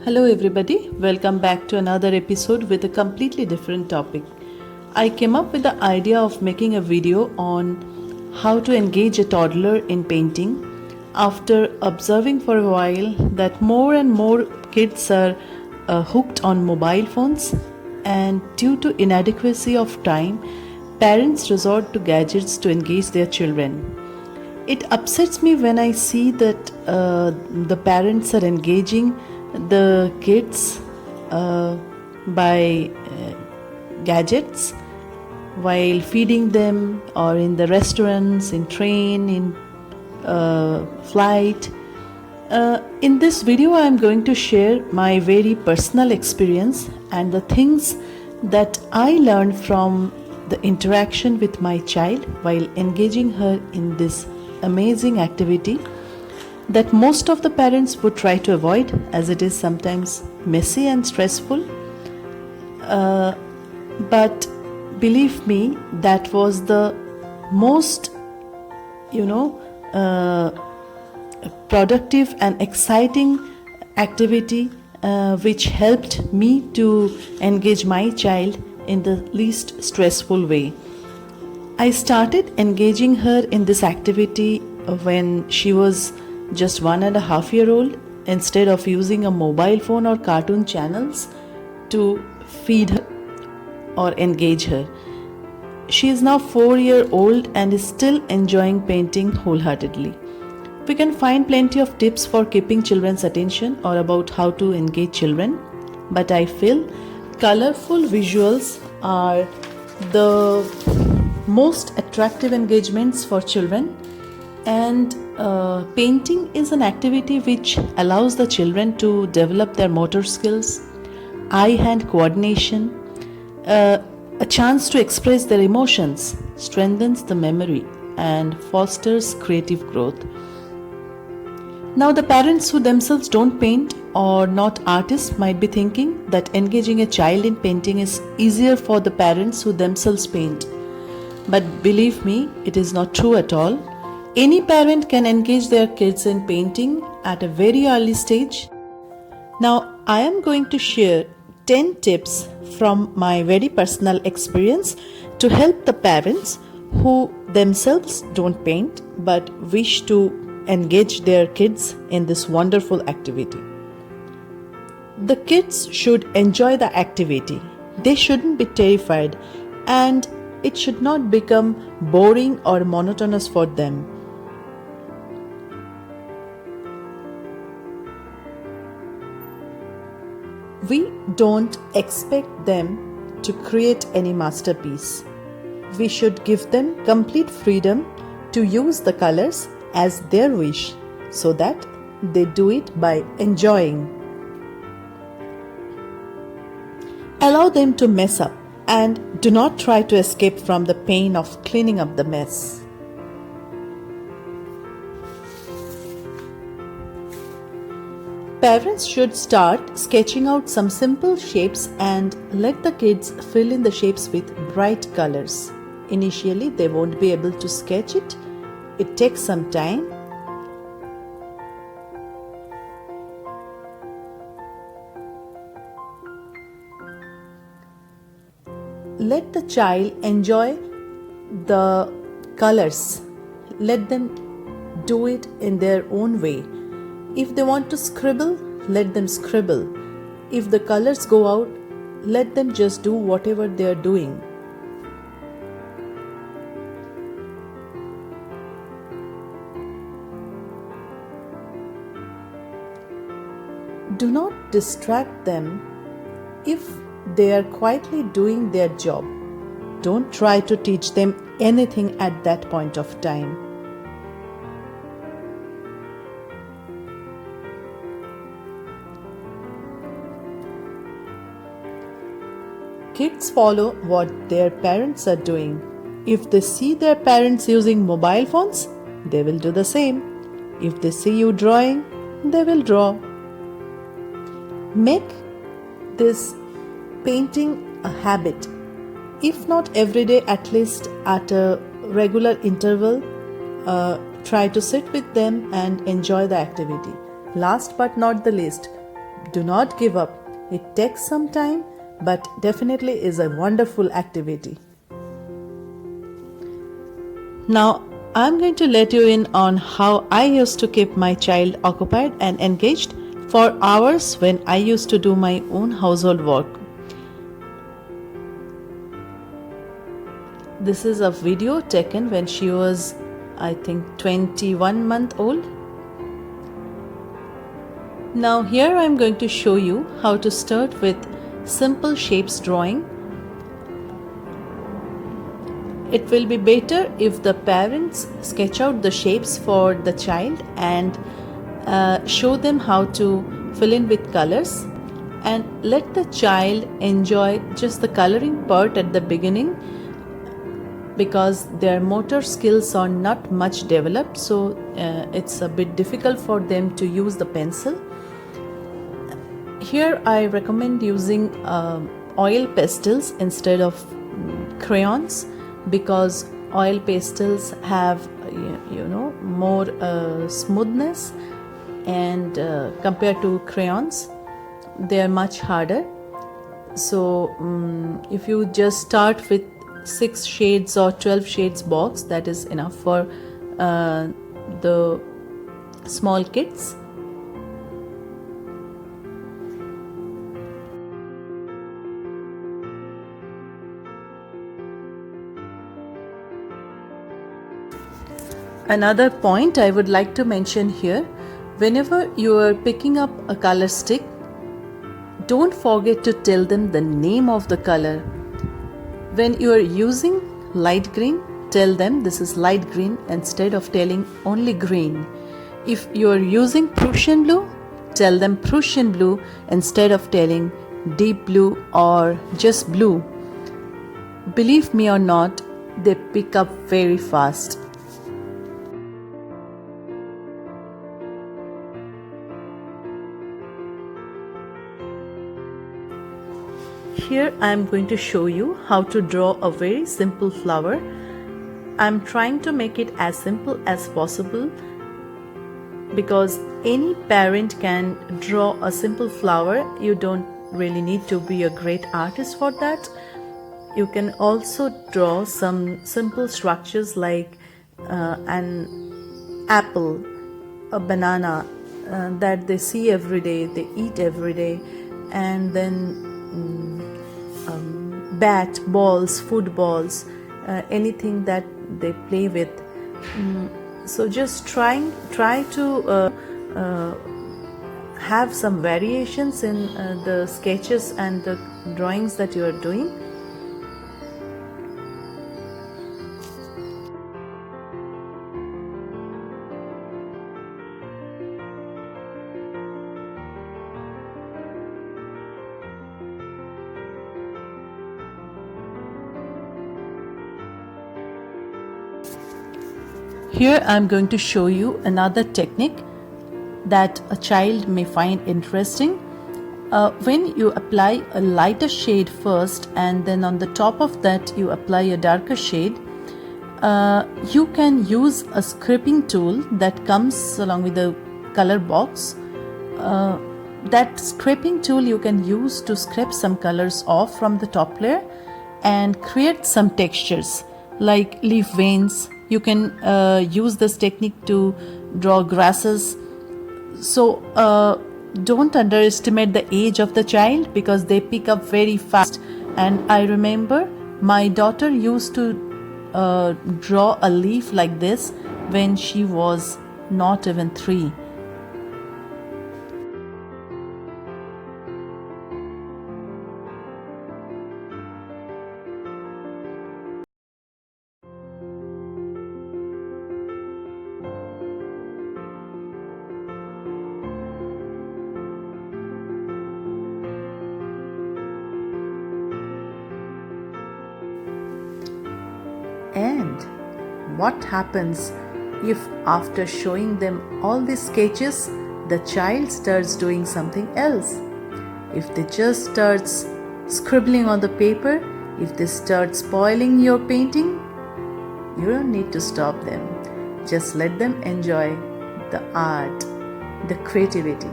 Hello, everybody. Welcome back to another episode with a completely different topic. I came up with the idea of making a video on how to engage a toddler in painting after observing for a while that more and more kids are hooked on mobile phones, and due to inadequacy of time, parents resort to gadgets to engage their children. It upsets me when I see that the parents are engaging the kids by gadgets while feeding them, or in the restaurants, in train, in flight. In this video, I am going to share my very personal experience and the things that I learned from the interaction with my child while engaging her in this amazing activity that most of the parents would try to avoid, as it is sometimes messy and stressful. But believe me, that was the most, productive and exciting activity which helped me to engage my child in the least stressful way. I started engaging her in this activity when she was just 1.5 years old, instead of using a mobile phone or cartoon channels to feed her or engage her. She is now 4 years old and is still enjoying painting wholeheartedly. We can find plenty of tips for keeping children's attention or about how to engage children, but I feel colorful visuals are the most attractive engagements for children, and painting is an activity which allows the children to develop their motor skills, eye-hand coordination, a chance to express their emotions, strengthens the memory, and fosters creative growth. Now, the parents who themselves don't paint or not artists might be thinking that engaging a child in painting is easier for the parents who themselves paint. But believe me, it is not true at all. Any parent can engage their kids in painting at a very early stage. Now, I am going to share 10 tips from my very personal experience to help the parents who themselves don't paint but wish to engage their kids in this wonderful activity. The kids should enjoy the activity. They shouldn't be terrified, and it should not become boring or monotonous for them. We don't expect them to create any masterpiece. We should give them complete freedom to use the colors as their wish, so that they do it by enjoying. Allow them to mess up, and do not try to escape from the pain of cleaning up the mess. Parents should start sketching out some simple shapes and let the kids fill in the shapes with bright colors. Initially, they won't be able to sketch it. It takes some time. Let the child enjoy the colors. Let them do it in their own way. If they want to scribble, let them scribble. If the colors go out, let them just do whatever they are doing. Do not distract them if they are quietly doing their job. Don't try to teach them anything at that point of time. Kids follow what their parents are doing. If they see their parents using mobile phones, they will do the same. If they see you drawing, they will draw. Make this painting a habit. If not every day, at least at a regular interval, try to sit with them and enjoy the activity. Last but not the least, Do not give up. It takes some time, but definitely is a wonderful activity. Now, I'm going to let you in on how I used to keep my child occupied and engaged for hours when I used to do my own household work. This is a video taken when she was, I think, 21-month old. Now here I am going to show you how to start with simple shapes drawing. It will be better if the parents sketch out the shapes for the child and show them how to fill in with colors, and let the child enjoy just the coloring part at the beginning, because their motor skills are not much developed, so it's a bit difficult for them to use the pencil. Here I recommend using oil pastels instead of crayons, because oil pastels have more smoothness, and compared to crayons they are much harder. So if you just start with 6 shades or 12 shades box, that is enough for the small kids. Another point I would like to mention here, whenever you are picking up a color stick, don't forget to tell them the name of the color. When you are using light green, tell them this is light green instead of telling only green. If you are using Prussian blue, tell them Prussian blue instead of telling deep blue or just blue. Believe me or not, they pick up very fast. Here I am going to show you how to draw a very simple flower. I am trying to make it as simple as possible, because any parent can draw a simple flower. You don't really need to be a great artist for that. You can also draw some simple structures like an apple, a banana that they see every day, they eat every day, and then bat, balls, footballs, anything that they play with. So just try to have some variations in the sketches and the drawings that you are doing. Here I am going to show you another technique that a child may find interesting. When you apply a lighter shade first and then on the top of that you apply a darker shade, you can use a scraping tool that comes along with the color box. That scraping tool you can use to scrape some colors off from the top layer and create some textures like leaf veins. You can use this technique to draw grasses. So don't underestimate the age of the child, because they pick up very fast. And I remember my daughter used to draw a leaf like this when she was not even 3. And what happens if after showing them all these sketches, the child starts doing something else? If they just starts scribbling on the paper, if they start spoiling your painting, you don't need to stop them. Just let them enjoy the art, the creativity.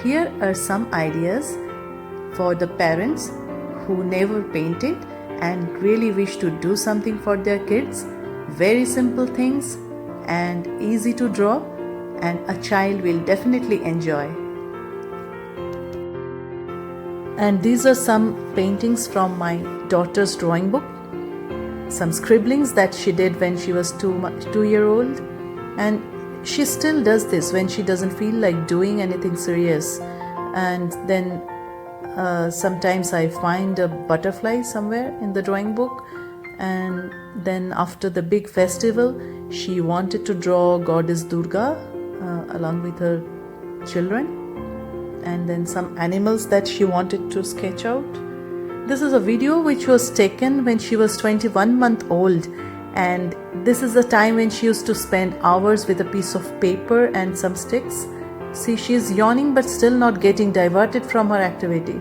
here are some ideas for the parents who never painted and really wish to do something for their kids. Very simple things and easy to draw, and a child will definitely enjoy. And these are some paintings from my daughter's drawing book. Some scribblings that she did when she was 2-year-old, and she still does this when she doesn't feel like doing anything serious. And then sometimes I find a butterfly somewhere in the drawing book, and then after the big festival she wanted to draw goddess Durga along with her children, and then some animals that she wanted to sketch out. This is a video which was taken when she was 21 months old, and this is the time when she used to spend hours with a piece of paper and some sticks. See, she is yawning but still not getting diverted from her activity.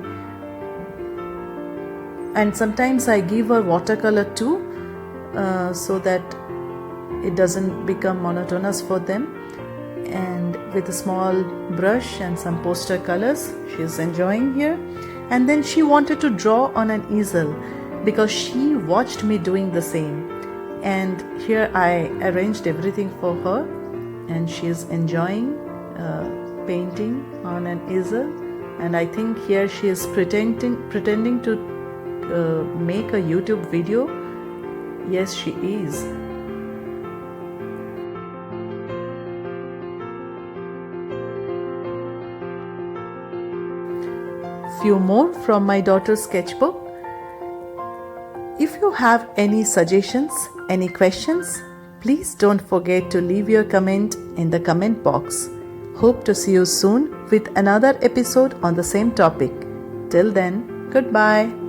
And sometimes I give her watercolor too, so that it doesn't become monotonous for them. And with a small brush and some poster colors, she is enjoying here. And then she wanted to draw on an easel because she watched me doing the same. And here I arranged everything for her, and she is enjoying painting on an easel. And I think here she is pretending to make a YouTube video. Yes, she is. Few more from my daughter's sketchbook. If you have any suggestions, any questions, please don't forget to leave your comment in the comment box. Hope to see you soon with another episode on the same topic. Till then, goodbye.